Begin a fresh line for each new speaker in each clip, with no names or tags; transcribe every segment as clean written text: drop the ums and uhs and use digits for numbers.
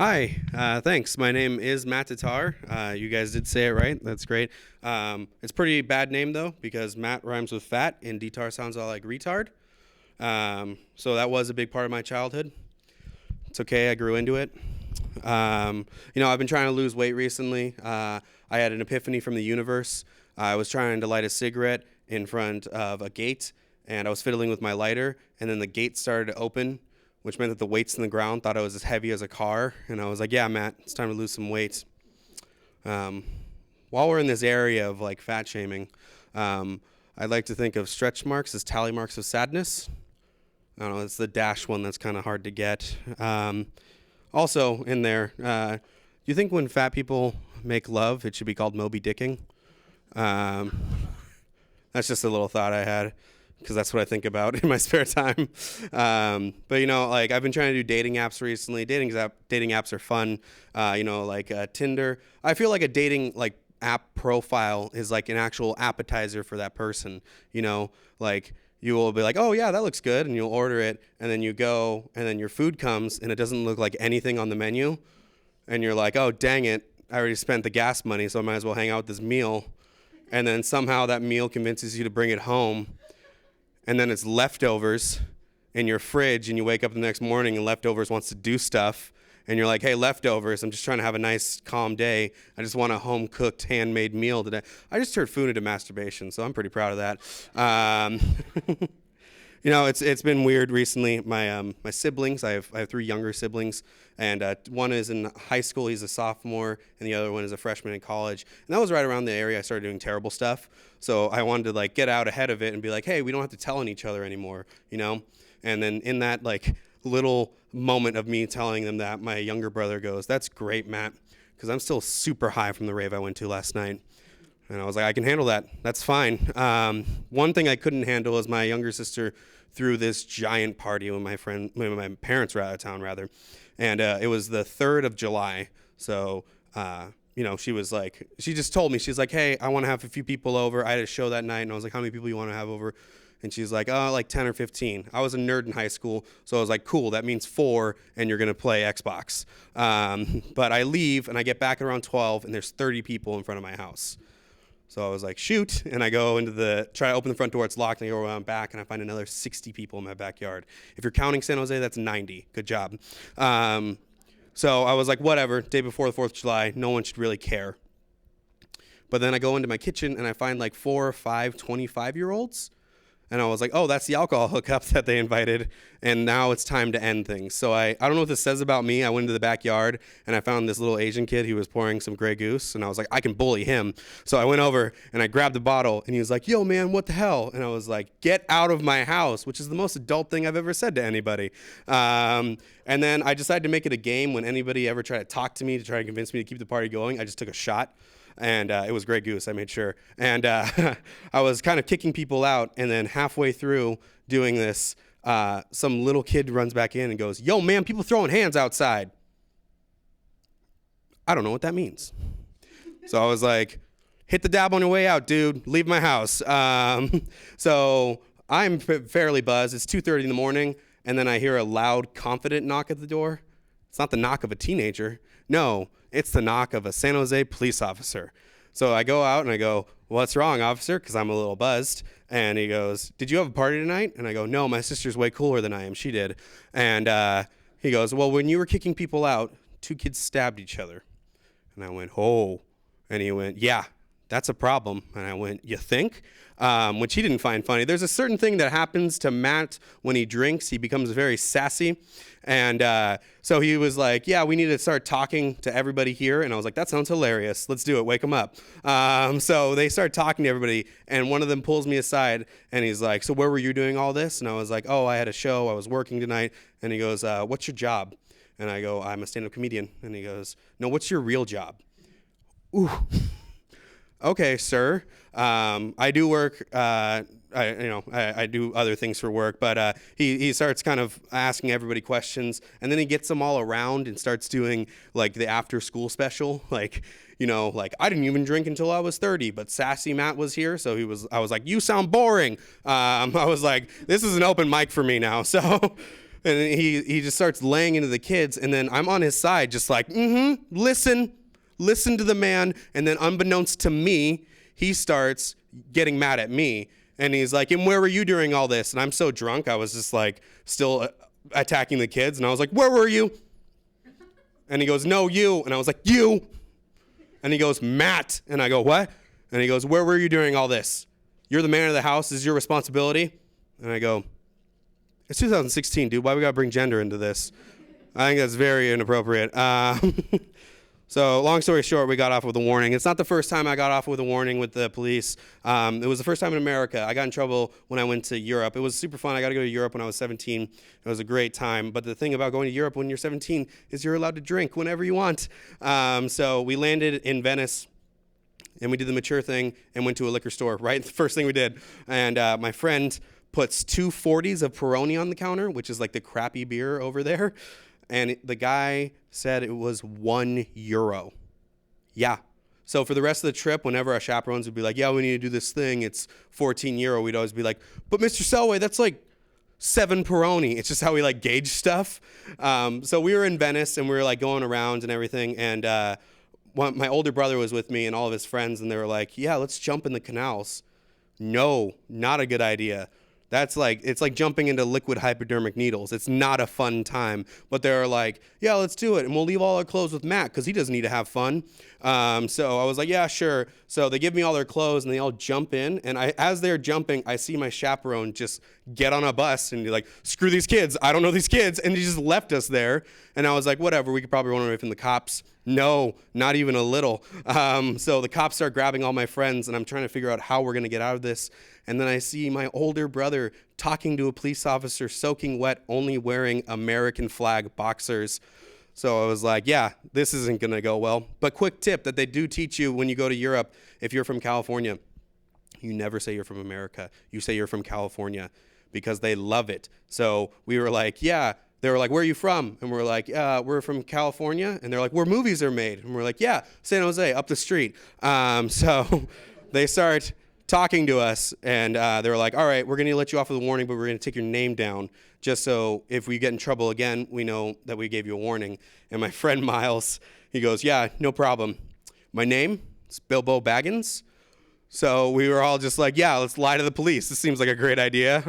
Hi, thanks. My name is Matt DeTar. You guys did say it right. That's great. It's a pretty bad name, though, because Matt rhymes with fat and DeTar sounds all like retard. So that was a big part of my childhood. It's okay. I grew into it. I've been trying to lose weight recently. I had an epiphany from the universe. I was trying to light a cigarette in front of a gate, and I was fiddling with my lighter, and then the gate started to open, which meant that the weights in the ground thought I was as heavy as a car. And I was like, yeah, Matt, it's time to lose some weight. While we're in this area of like fat shaming, I'd like to think of stretch marks as tally marks of sadness. I don't know, it's the dash one that's kind of hard to get. Also in there, do you think when fat people make love, it should be called Moby Dicking? That's just a little thought I had, because that's what I think about in my spare time. But I've been trying to do dating apps recently. Dating apps are fun. Tinder. I feel like a dating app profile is like an actual appetizer for that person. You will be like, oh yeah, that looks good, and you'll order it, and then you go, and then your food comes, and it doesn't look like anything on the menu, and you're like, oh dang it, I already spent the gas money, so I might as well hang out with this meal, and then somehow that meal convinces you to bring it home. And then it's leftovers in your fridge, and you wake up the next morning and leftovers wants to do stuff. And you're like, hey, leftovers, I'm just trying to have a nice, calm day. I just want a home-cooked, handmade meal today. I just turned food into masturbation, so I'm pretty proud of that. It's been weird recently. My siblings, I have 3 younger siblings, and one is in high school, he's a sophomore, and the other one is a freshman in college. And that was right around the area I started doing terrible stuff. So I wanted to get out ahead of it and be like, hey, we don't have to tell on each other anymore, And then in that little moment of me telling them that, my younger brother goes, that's great, Matt, because I'm still super high from the rave I went to last night. And I was like, I can handle that. That's fine. One thing I couldn't handle is my younger sister threw this giant party when my parents were out of town, rather. And it was the 3rd of July. So, she was like, she just told me, she's like, hey, I want to have a few people over. I had a show that night, and I was like, how many people you want to have over? And she's like, oh, like 10 or 15. I was a nerd in high school, so I was like, cool, that means 4, and you're going to play Xbox. But I leave, and I get back at around 12, and there's 30 people in front of my house. So I was like, shoot, and I go try to open the front door, it's locked, and I go around back, and I find another 60 people in my backyard. If you're counting San Jose, that's 90. Good job. So I was like, whatever, day before the 4th of July, no one should really care. But then I go into my kitchen, and I find 4 or 5 25-year-olds, and I was like, oh, that's the alcohol hookup that they invited, and now it's time to end things. So I don't know what this says about me. I went into the backyard, and I found this little Asian kid who was pouring some Grey Goose, and I was like, I can bully him. So I went over, and I grabbed the bottle, and he was like, yo, man, what the hell? And I was like, get out of my house, which is the most adult thing I've ever said to anybody. And then I decided to make it a game. When anybody ever tried to talk to me to try to convince me to keep the party going, I just took a shot. And it was Grey Goose, I made sure. And I was kind of kicking people out, and then halfway through doing this, some little kid runs back in and goes, yo, man, people throwing hands outside. I don't know what that means. So I was like, hit the dab on your way out, dude. Leave my house. So I'm fairly buzzed. It's 2:30 in the morning, and then I hear a loud, confident knock at the door. It's not the knock of a teenager. No, it's the knock of a San Jose police officer. So I go out and I go, what's wrong, officer? Because I'm a little buzzed. And he goes, did you have a party tonight? And I go, no, my sister's way cooler than I am. She did. And he goes, well, when you were kicking people out, 2 kids stabbed each other. And I went, oh. And he went, yeah, that's a problem. And I went, you think? Which he didn't find funny. There's a certain thing that happens to Matt when he drinks. He becomes very sassy. And so he was like, yeah, we need to start talking to everybody here. And I was like, that sounds hilarious. Let's do it. Wake them up. So they start talking to everybody. And one of them pulls me aside. And he's like, so where were you doing all this? And I was like, oh, I had a show. I was working tonight. And he goes, what's your job? And I go, I'm a stand-up comedian. And he goes, no, what's your real job? Ooh. Okay, sir. I do work. I do other things for work, but he starts kind of asking everybody questions, and then he gets them all around and starts doing the after school special, I didn't even drink until I was 30, but Sassy Matt was here, so I was like, you sound boring. I was like, this is an open mic for me now, so And he just starts laying into the kids, and then I'm on his side just like, listen to the man. And then unbeknownst to me, he starts getting mad at me. And he's like, and where were you during all this? And I'm so drunk, I was just like still attacking the kids. And I was like, where were you? And he goes, no, you. And I was like, you. And he goes, Matt. And I go, what? And he goes, where were you during all this? You're the man of the house. This is your responsibility. And I go, it's 2016, dude. Why we gotta bring gender into this? I think that's very inappropriate. So long story short, we got off with a warning. It's not the first time I got off with a warning with the police. It was the first time in America. I got in trouble when I went to Europe. It was super fun. I got to go to Europe when I was 17. It was a great time. But the thing about going to Europe when you're 17 is you're allowed to drink whenever you want. So we landed in Venice, and we did the mature thing and went to a liquor store, right? The first thing we did. And my friend puts 2 40s of Peroni on the counter, which is like the crappy beer over there. And the guy said it was €1. Yeah. So for the rest of the trip, whenever our chaperones would be like, yeah, we need to do this thing, it's €14, we'd always be like, but Mr. Selway, that's like 7 Peroni. It's just how we like gauge stuff. So we were in Venice, and we were like going around and everything. And my older brother was with me and all of his friends, and they were like, yeah, let's jump in the canals. No, not a good idea. It's like jumping into liquid hypodermic needles. It's not a fun time. But they're like, yeah, let's do it. And we'll leave all our clothes with Matt because he doesn't need to have fun. So I was like, yeah, sure. So they give me all their clothes, and they all jump in. And as they're jumping, I see my chaperone just get on a bus and be like, screw these kids. I don't know these kids. And he just left us there. And I was like, whatever. We could probably run away from the cops. No, not even a little. So the cops start grabbing all my friends, and I'm trying to figure out how we're going to get out of this. And then I see my older brother talking to a police officer, soaking wet, only wearing American flag boxers. So I was like, yeah, this isn't going to go well. But quick tip that they do teach you when you go to Europe, if you're from California, you never say you're from America. You say you're from California because they love it. So we were like, yeah. They were like, where are you from? And we're like, we're from California. And they're like, where movies are made? And we're like, yeah, San Jose, up the street. So they start talking to us, and they were like, all right, we're going to let you off with a warning, but we're going to take your name down just so if we get in trouble again, we know that we gave you a warning. And my friend Miles, he goes, yeah, no problem. My name is Bilbo Baggins. So we were all just like, yeah, let's lie to the police. This seems like a great idea.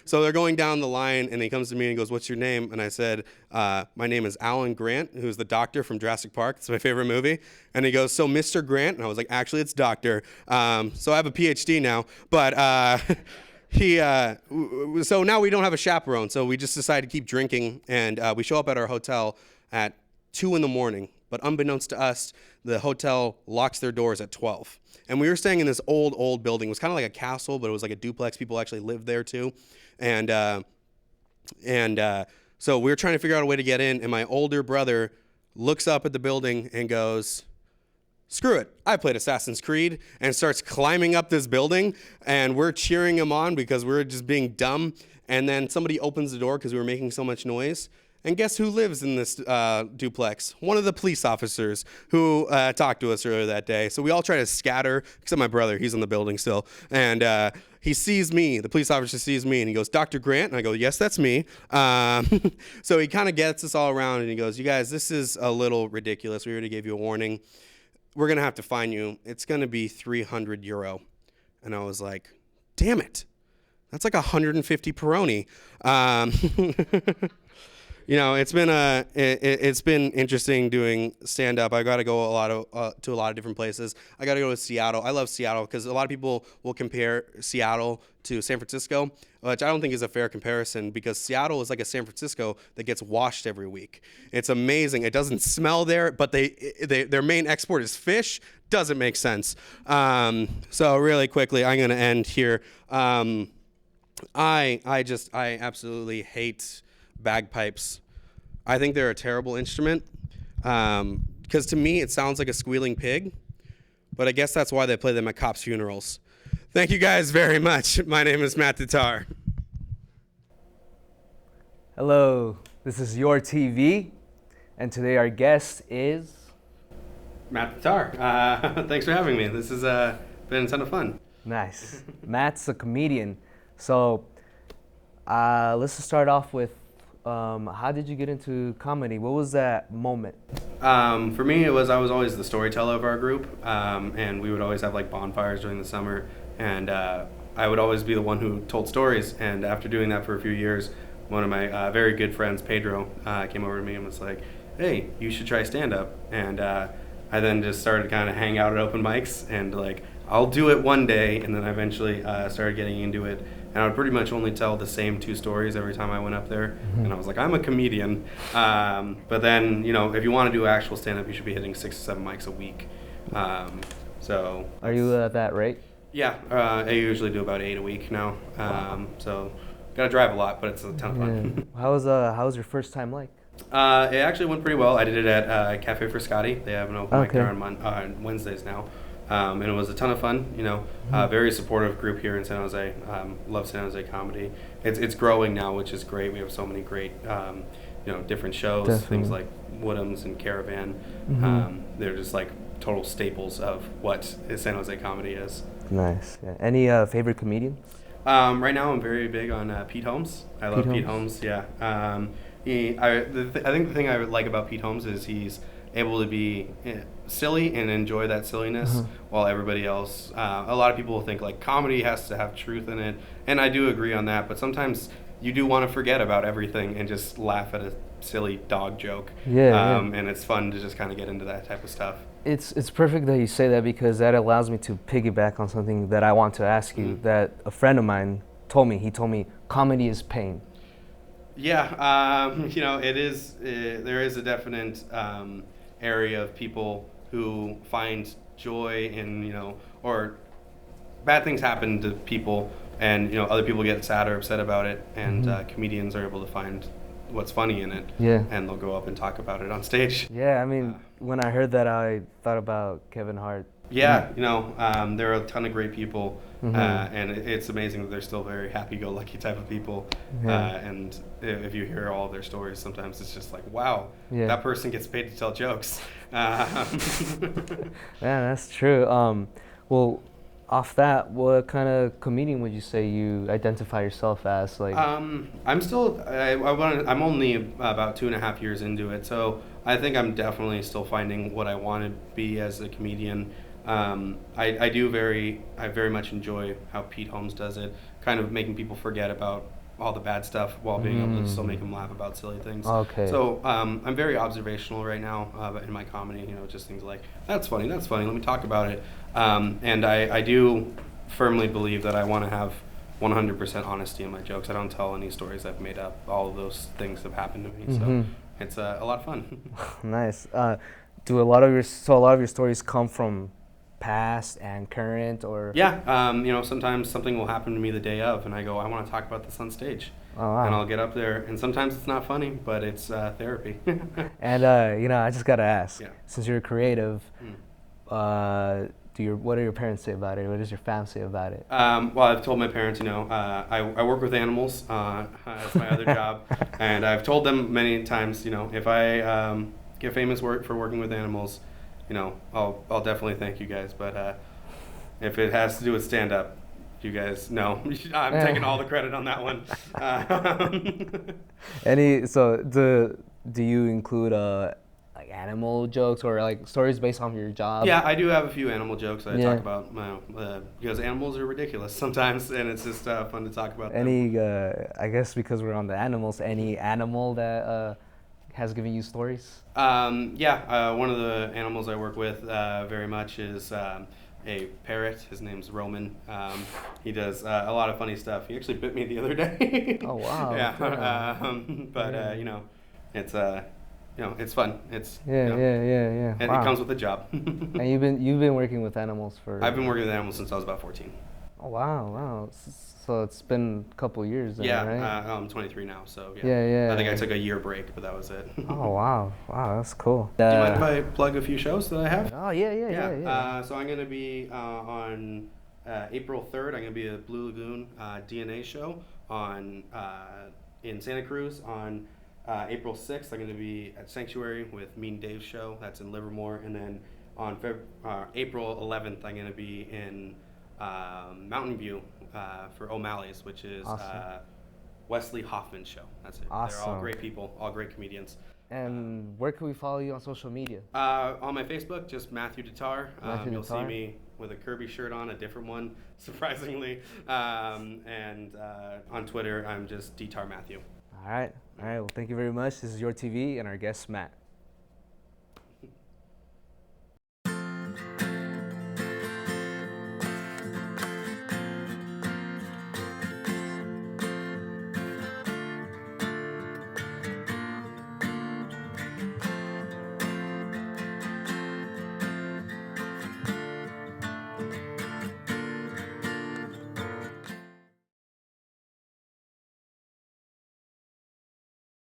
So they're going down the line, and he comes to me and he goes, what's your name? And I said, my name is Alan Grant, who's the doctor from Jurassic Park. It's my favorite movie. And he goes, so Mr. Grant? And I was like, actually, it's doctor. So I have a PhD now. But so now we don't have a chaperone. So we just decided to keep drinking. And we show up at our hotel at 2 a.m. But unbeknownst to us, the hotel locks their doors at 12. And we were staying in this old building. It was kind of like a castle, but it was like a duplex. People actually lived there too. And so we were trying to figure out a way to get in. And my older brother looks up at the building and goes, screw it. I played Assassin's Creed, and starts climbing up this building. And we're cheering him on because we're just being dumb. And then somebody opens the door because we were making so much noise. And guess who lives in this duplex? One of the police officers who talked to us earlier that day. So we all try to scatter, except my brother. He's in the building still. And he sees me. The police officer sees me, and he goes, Dr. Grant? And I go, yes, that's me. So he kind of gets us all around, and he goes, you guys, this is a little ridiculous. We already gave you a warning. We're going to have to fine you. It's going to be €300. And I was like, damn it. That's like 150 Peroni. You know, it's been interesting doing stand up. I got to go to a lot of different places. I got to go to Seattle. I love Seattle because a lot of people will compare Seattle to San Francisco, which I don't think is a fair comparison because Seattle is like a San Francisco that gets washed every week. It's amazing. It doesn't smell there, but their main export is fish. Doesn't make sense. So really quickly, I'm going to end here. I absolutely hate bagpipes. I think they're a terrible instrument because to me it sounds like a squealing pig, but I guess that's why they play them at cops' funerals. Thank you guys very much. My name is Matt DeTar.
Hello, this is YourTV, and today our guest is
Matt DeTar. Thanks for having me. This has been a ton of fun.
Nice. Matt's a comedian, so let's just start off with how did you get into comedy? What was that moment?
For me, I was always the storyteller of our group, and we would always have like bonfires during the summer, and I would always be the one who told stories. And after doing that for a few years, one of my very good friends, Pedro, came over to me and was like, "Hey, you should try stand up." And I then just started to kind of hang out at open mics and like I'll do it one day, and then I eventually started getting into it. And I would pretty much only tell the same two stories every time I went up there. And I was like, I'm a comedian. But then, if you want to do actual stand-up, you should be hitting 6 or 7 mics a week. So.
Are you at that rate?
Yeah, I usually do about 8 a week now. So, gotta drive a lot, but it's a ton of fun.
How was your first time like?
It actually went pretty well. I did it at Cafe for Scotty. They have an open mic there on Wednesdays now. And it was a ton of fun, very supportive group here in San Jose. Love San Jose comedy. It's growing now, which is great. We have so many great, different shows,
Definitely.
things like Woodham's and Caravan. They're just like total staples of what San Jose comedy is.
Nice. Yeah. Any favorite comedians?
Right now, I'm very big on Pete Holmes. I love Pete Holmes. Yeah. I think the thing I like about Pete Holmes is he's able to be silly and enjoy that silliness while everybody else, a lot of people will think like comedy has to have truth in it, and I do agree on that, but sometimes you do want to forget about everything and just laugh at a silly dog joke. And it's fun to just kind of get into that type of stuff.
It's perfect that you say that, because that allows me to piggyback on something that I want to ask you, that a friend of mine told me. He told me comedy is pain.
Yeah, it is. There is a definite area of people who find joy in, or bad things happen to people, and other people get sad or upset about it, and comedians are able to find what's funny in it, and they'll go up and talk about it on stage.
Yeah, I mean, when I heard that, I thought about Kevin Hart.
Yeah, there are a ton of great people, and it's amazing that they're still very happy-go-lucky type of people. And if you hear all of their stories, sometimes it's just like, wow, that person gets paid to tell jokes.
Yeah, that's true. Well, off that, what kind of comedian would you say you identify yourself as? Like,
I'm only about 2.5 years into it, so I think I'm definitely still finding what I want to be as a comedian. I very much enjoy how Pete Holmes does it, kind of making people forget about all the bad stuff while being able to still make them laugh about silly things.
Okay.
So I'm very observational right now in my comedy, just things like, that's funny, let me talk about it. And I do firmly believe that I want to have 100% honesty in my jokes. I don't tell any stories I've made up. All of those things have happened to me, so it's a lot of fun.
Nice. Do a lot of your stories come from past and current, or?
Yeah, sometimes something will happen to me the day of, and I go, I want to talk about this on stage.
Oh, wow.
And I'll get up there, and sometimes it's not funny, but it's therapy.
And I just gotta ask, since you're creative, what do your parents say about it? What does your family say about it?
Well, I've told my parents, I work with animals as my other job, and I've told them many times, if I get famous for working with animals, I'll definitely thank you guys. But if it has to do with stand-up, you guys know I'm taking all the credit on that one.
Do you include like animal jokes or like stories based on your job?
Yeah, I do have a few animal jokes that I talk about, because animals are ridiculous sometimes, and it's just fun to talk about them.
I guess because we're on the animals, any animal that has given you stories?
One of the animals I work with very much is a parrot. His name's Roman. He does a lot of funny stuff. He actually bit me the other day.
Oh, wow.
It's it's fun. It's
It
comes with the job.
And you've been working with animals for?
I've been working with animals since I was about 14.
Oh, wow. So it's been a couple years then, right?
I'm 23 now, so
yeah.
I think I took a year break, but that was it.
Oh, wow, that's cool.
Do you mind if I plug a few shows that I have?
Oh, yeah.
So I'm going to be on April 3rd. I'm going to be at Blue Lagoon DNA show in Santa Cruz. On April 6th, I'm going to be at Sanctuary with Mean Dave's show. That's in Livermore. And then on April 11th, I'm going to be in Mountain View for O'Malley's, which is
awesome.
Wesley Hoffman Show. That's it.
Awesome.
They're all great people, all great comedians.
And where can we follow you on social media?
On my Facebook, just Matthew DeTar. You'll see
DeTar.
me with a Kirby shirt on, a different one, surprisingly. And on Twitter, I'm just DeTar Matthew.
All right. Well, thank you very much. This is YourTV and our guest, Matt.